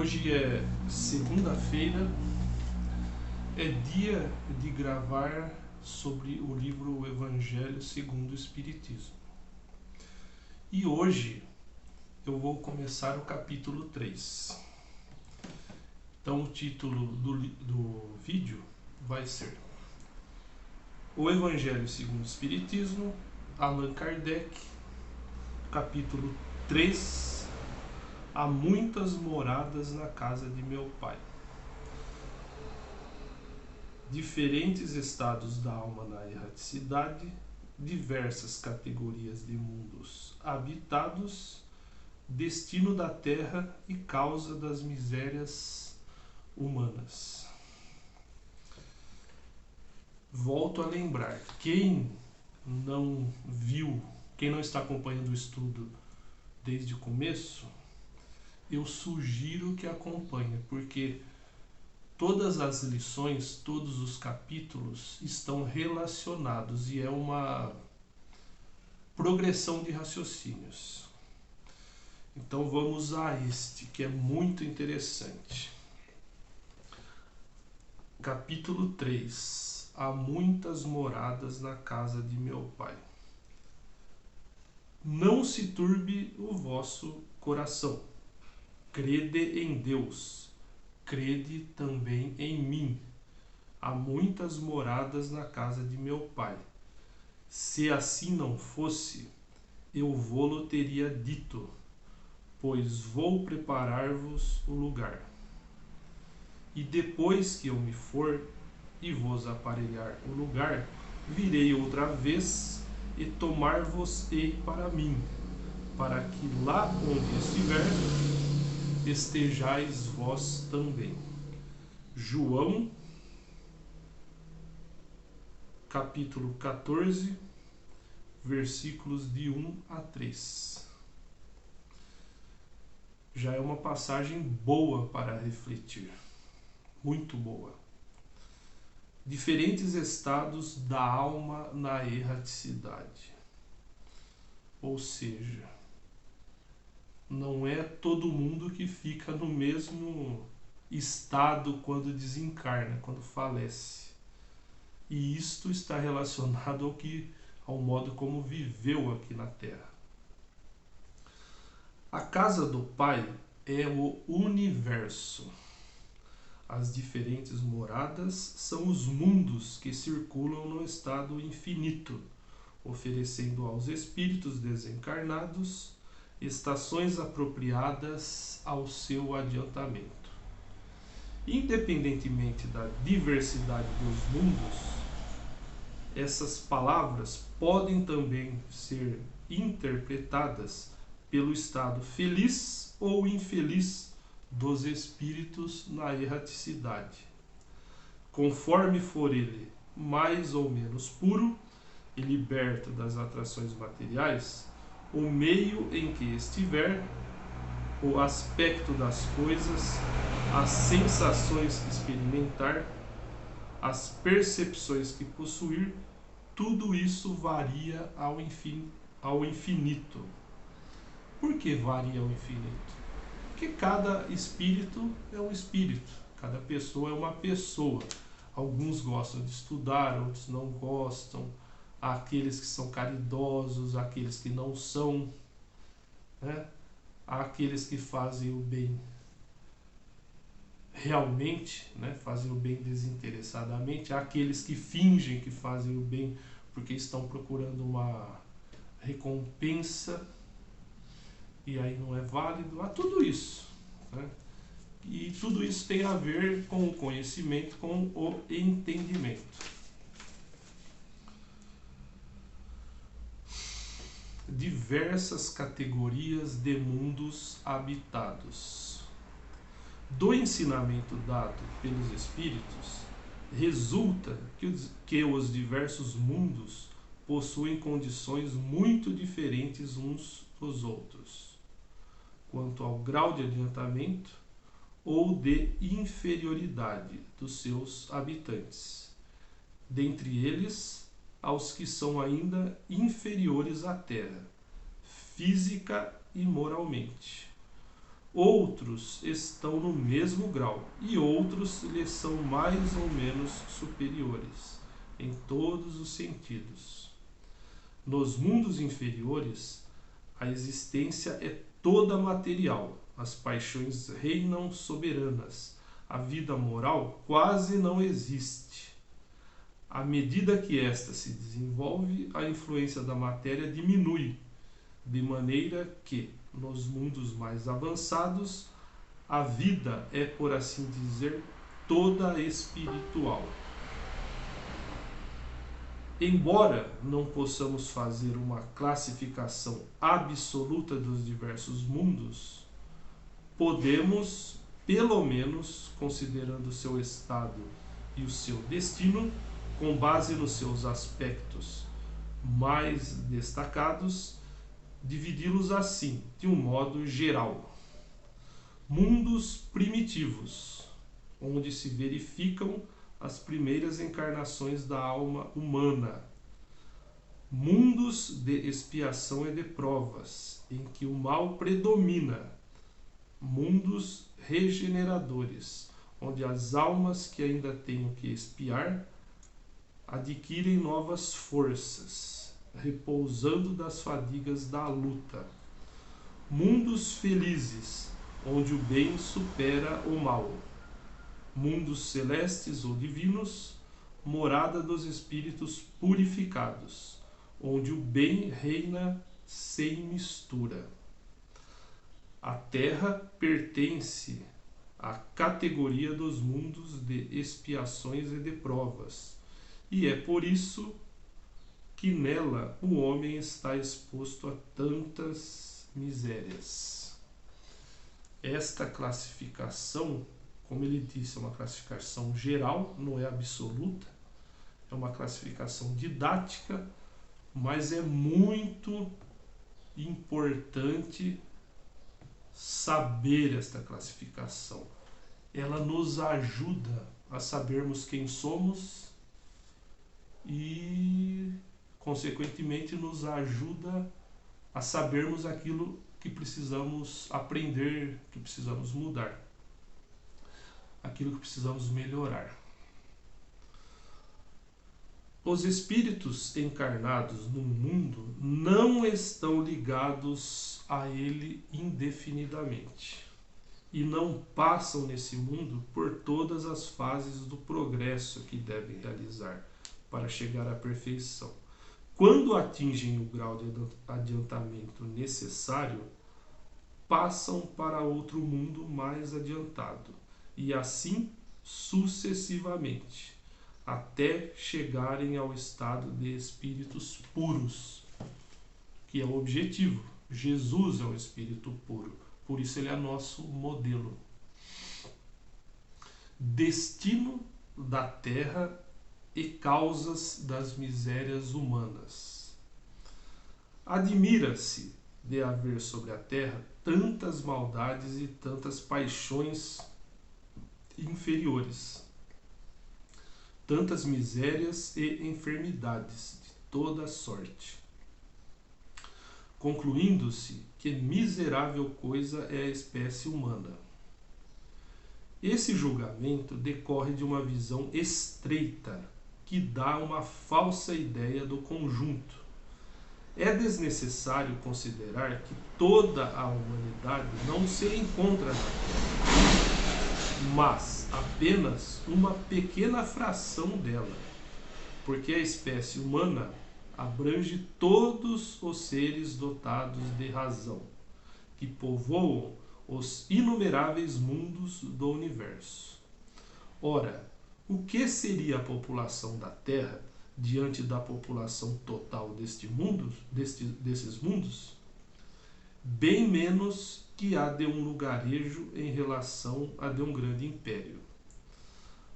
Hoje é segunda-feira, é dia de gravar sobre o livro O Evangelho segundo o Espiritismo. E hoje eu vou começar o capítulo 3. Então o título do vídeo vai ser O Evangelho segundo o Espiritismo, Allan Kardec, capítulo 3. Há muitas moradas na casa de meu pai. Diferentes estados da alma na erraticidade, diversas categorias de mundos habitados, destino da terra e causa das misérias humanas. Volto a lembrar, quem não viu, quem não está acompanhando o estudo desde o começo, eu sugiro que acompanhe, porque todas as lições, todos os capítulos estão relacionados e é uma progressão de raciocínios. Então vamos a este, que é muito interessante. Capítulo 3. Há muitas moradas na casa de meu pai. Não se turbe o vosso coração. Crede em Deus, crede também em mim. Há muitas moradas na casa de meu pai. Se assim não fosse, eu vô-lo teria dito, pois vou preparar-vos o lugar. E depois que eu me for e vos aparelhar o lugar, virei outra vez e tomar-vos-ei para mim, para que lá onde estiver, estejais vós também. João, capítulo 14, versículos de 1 a 3. Já é uma passagem boa para refletir, muito boa. Diferentes estados da alma na erraticidade. Ou seja, não é todo mundo que fica no mesmo estado quando desencarna, quando falece. E isto está relacionado ao modo como viveu aqui na Terra. A casa do Pai é o universo. As diferentes moradas são os mundos que circulam no estado infinito, oferecendo aos espíritos desencarnados estações apropriadas ao seu adiantamento. Independentemente da diversidade dos mundos, essas palavras podem também ser interpretadas pelo estado feliz ou infeliz dos espíritos na erraticidade. Conforme for ele mais ou menos puro e liberto das atrações materiais, o meio em que estiver, o aspecto das coisas, as sensações que experimentar, as percepções que possuir, tudo isso varia ao infinito. Por que varia ao infinito? Porque cada espírito é um espírito, cada pessoa é uma pessoa. Alguns gostam de estudar, outros não gostam. Há aqueles que são caridosos, aqueles que não são, né? Há aqueles que fazem o bem realmente, né? Fazem o bem desinteressadamente. Há aqueles que fingem que fazem o bem porque estão procurando uma recompensa e aí não é válido. Há tudo isso, né? E tudo isso tem a ver com o conhecimento, com o entendimento. Diversas categorias de mundos habitados. Do ensinamento dado pelos espíritos, resulta que os diversos mundos possuem condições muito diferentes uns dos outros, quanto ao grau de adiantamento ou de inferioridade dos seus habitantes, dentre eles aos que são ainda inferiores à Terra, física e moralmente. outros estão no mesmo grau e outros lhes são mais ou menos superiores, em todos os sentidos. Nos mundos inferiores, a existência é toda material, as paixões reinam soberanas, a vida moral quase não existe. À medida que esta se desenvolve, a influência da matéria diminui, de maneira que, nos mundos mais avançados, a vida é, por assim dizer, toda espiritual. Embora não possamos fazer uma classificação absoluta dos diversos mundos, podemos, pelo menos, considerando o seu estado e o seu destino, com base nos seus aspectos mais destacados, dividi-los assim, de um modo geral. Mundos primitivos, onde se verificam as primeiras encarnações da alma humana. Mundos de expiação e de provas, em que o mal predomina. Mundos regeneradores, onde as almas que ainda têm o que expiar adquirem novas forças, repousando das fadigas da luta. Mundos felizes, onde o bem supera o mal. Mundos celestes ou divinos, morada dos espíritos purificados, onde o bem reina sem mistura. A Terra pertence à categoria dos mundos de expiações e de provas, e é por isso que nela o homem está exposto a tantas misérias. Esta classificação, como ele disse, é uma classificação geral, não é absoluta, é uma classificação didática, mas é muito importante saber esta classificação. Ela nos ajuda a sabermos quem somos e, consequentemente, nos ajuda a sabermos aquilo que precisamos aprender, que precisamos mudar, aquilo que precisamos melhorar. Os espíritos encarnados no mundo não estão ligados a ele indefinidamente e não passam nesse mundo por todas as fases do progresso que devem realizar para chegar à perfeição. Quando atingem o grau de adiantamento necessário, passam para outro mundo mais adiantado, e assim sucessivamente, até chegarem ao estado de espíritos puros, que é o objetivo. Jesus é o espírito puro, por isso ele é nosso modelo. Destino da terra e causas das misérias humanas. Admira-se de haver sobre a terra tantas maldades e tantas paixões inferiores, tantas misérias e enfermidades de toda sorte, concluindo-se que miserável coisa é a espécie humana. Esse julgamento decorre de uma visão estreita que dá uma falsa ideia do conjunto. É desnecessário considerar que toda a humanidade não se encontra na Terra, mas apenas uma pequena fração dela, porque a espécie humana abrange todos os seres dotados de razão, que povoam os inumeráveis mundos do universo. Ora, o que seria a população da Terra diante da população total desses mundos? Bem menos que a de um lugarejo em relação a de um grande império.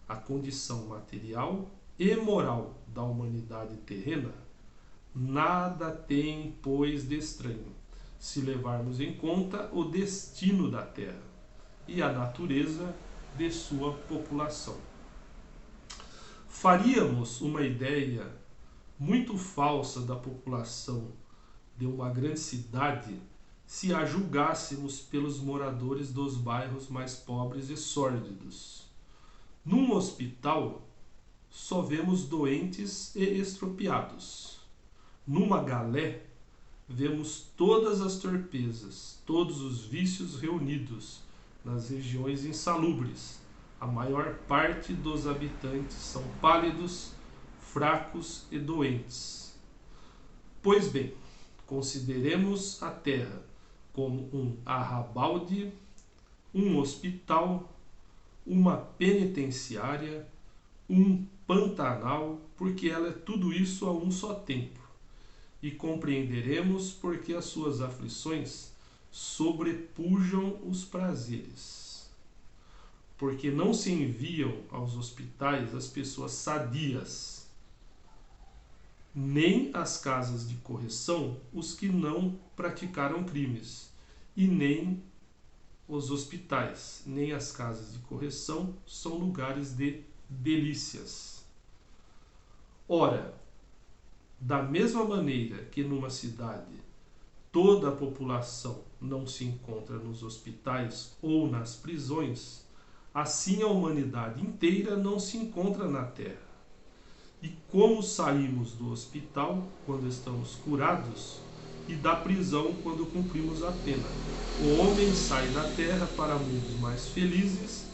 A condição material e moral da humanidade terrena nada tem, pois, de estranho, se levarmos em conta o destino da Terra e a natureza de sua população. Faríamos uma ideia muito falsa da população de uma grande cidade se a julgássemos pelos moradores dos bairros mais pobres e sórdidos. Num hospital, só vemos doentes e estropiados. Numa galé, vemos todas as torpezas, todos os vícios reunidos nas regiões insalubres. A maior parte dos habitantes são pálidos, fracos e doentes. Pois bem, consideremos a terra como um arrabalde, um hospital, uma penitenciária, um pantanal, porque ela é tudo isso a um só tempo. E compreenderemos porque as suas aflições sobrepujam os prazeres. Porque não se enviam aos hospitais as pessoas sadias, nem às casas de correção os que não praticaram crimes, e nem os hospitais, nem as casas de correção são lugares de delícias. Ora, da mesma maneira que numa cidade toda a população não se encontra nos hospitais ou nas prisões, assim a humanidade inteira não se encontra na Terra. E como saímos do hospital quando estamos curados e da prisão quando cumprimos a pena, o homem sai da Terra para mundos mais felizes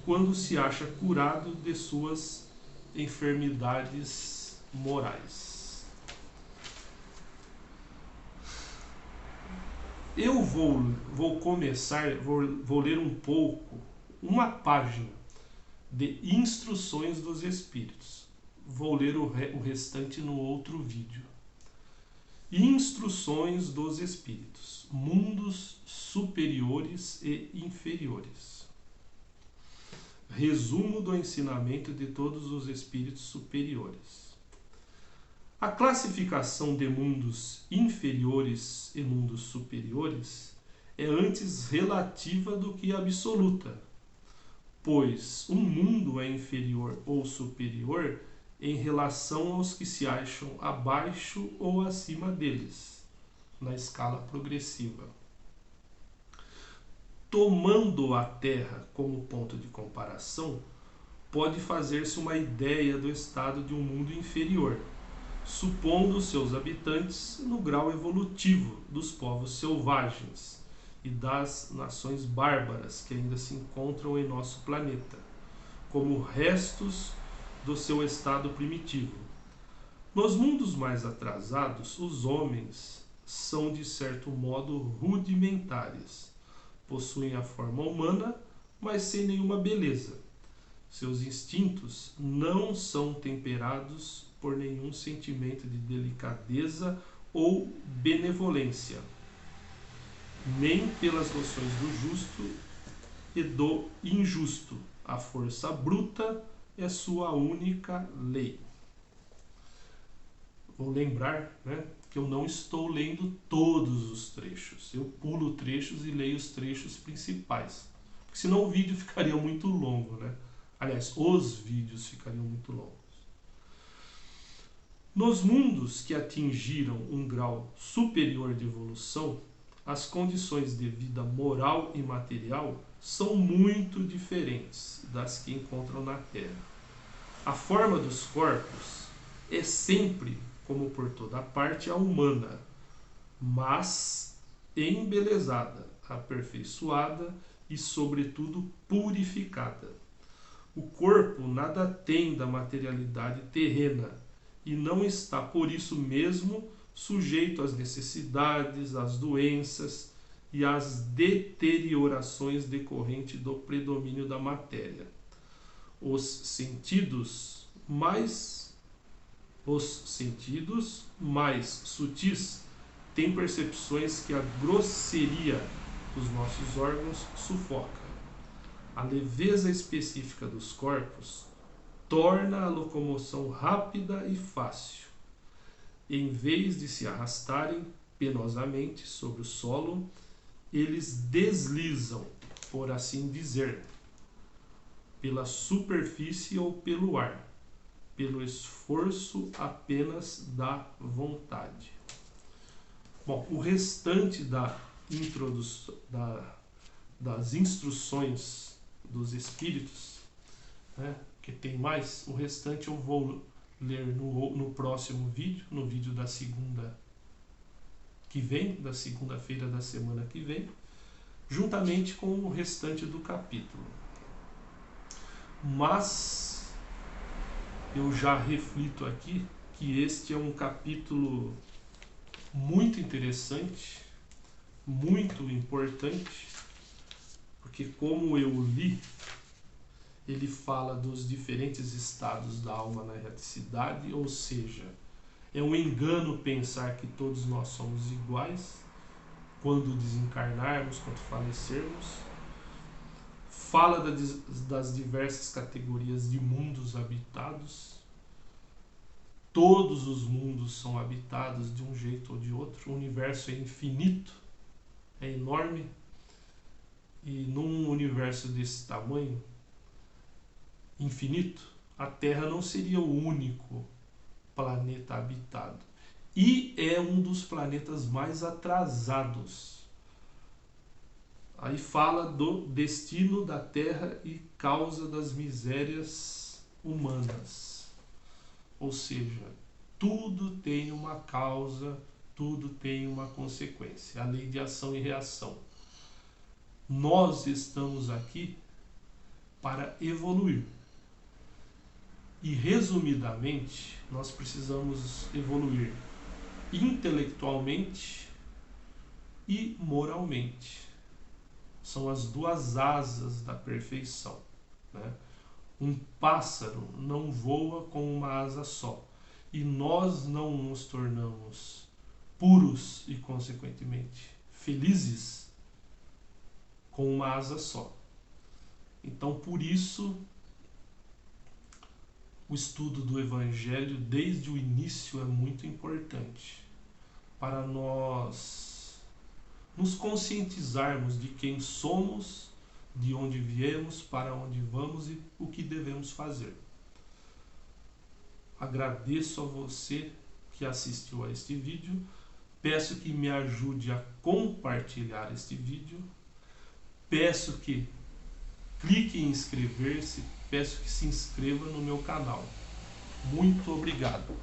quando se acha curado de suas enfermidades morais. Eu vou começar, vou ler um pouco, uma página de Instruções dos Espíritos. Vou ler o restante no outro vídeo. Instruções dos Espíritos. Mundos superiores e inferiores. Resumo do ensinamento de todos os espíritos superiores. A classificação de mundos inferiores e mundos superiores é antes relativa do que absoluta, pois um mundo é inferior ou superior em relação aos que se acham abaixo ou acima deles, na escala progressiva. Tomando a Terra como ponto de comparação, pode fazer-se uma ideia do estado de um mundo inferior, supondo seus habitantes no grau evolutivo dos povos selvagens e das nações bárbaras que ainda se encontram em nosso planeta, como restos do seu estado primitivo. Nos mundos mais atrasados, os homens são de certo modo rudimentares, possuem a forma humana, mas sem nenhuma beleza. Seus instintos não são temperados por nenhum sentimento de delicadeza ou benevolência, nem pelas noções do justo e do injusto. A força bruta é sua única lei. Vou lembrar, que eu não estou lendo todos os trechos. Eu pulo trechos e leio os trechos principais, porque senão o vídeo ficaria muito longo, Aliás, os vídeos ficariam muito longos. Nos mundos que atingiram um grau superior de evolução, as condições de vida moral e material são muito diferentes das que encontram na Terra. A forma dos corpos é sempre, como por toda parte, a humana, mas embelezada, aperfeiçoada e, sobretudo, purificada. O corpo nada tem da materialidade terrena e não está, por isso mesmo, sujeito às necessidades, às doenças e às deteriorações decorrentes do predomínio da matéria. Os sentidos mais sutis têm percepções que a grosseria dos nossos órgãos sufoca. A leveza específica dos corpos torna a locomoção rápida e fácil. Em vez de se arrastarem penosamente sobre o solo, eles deslizam, por assim dizer, pela superfície ou pelo ar, pelo esforço apenas da vontade. Bom, o restante da das instruções dos Espíritos, né? Que tem mais, o restante eu vou ler no próximo vídeo, no vídeo da segunda que vem, da segunda-feira da semana que vem, juntamente com o restante do capítulo. Mas eu já reflito aqui que este é um capítulo muito interessante, muito importante, porque como eu li, ele fala dos diferentes estados da alma na erraticidade, ou seja, é um engano pensar que todos nós somos iguais quando desencarnarmos, quando falecermos. Fala das diversas categorias de mundos habitados. Todos os mundos são habitados de um jeito ou de outro. O universo é infinito, é enorme. E num universo desse tamanho, infinito, a Terra não seria o único planeta habitado. E é um dos planetas mais atrasados. Aí fala do destino da Terra e causa das misérias humanas. Ou seja, tudo tem uma causa, tudo tem uma consequência. A lei de ação e reação. Nós estamos aqui para evoluir. E, resumidamente, nós precisamos evoluir intelectualmente e moralmente. São as duas asas da perfeição, né? Um pássaro não voa com uma asa só. E nós não nos tornamos puros e, consequentemente, felizes com uma asa só. Então, por isso, o estudo do Evangelho desde o início é muito importante para nós nos conscientizarmos de quem somos, de onde viemos, para onde vamos e o que devemos fazer. Agradeço a você que assistiu a este vídeo, peço que me ajude a compartilhar este vídeo, peço que clique em inscrever-se, peço que se inscreva no meu canal. Muito obrigado.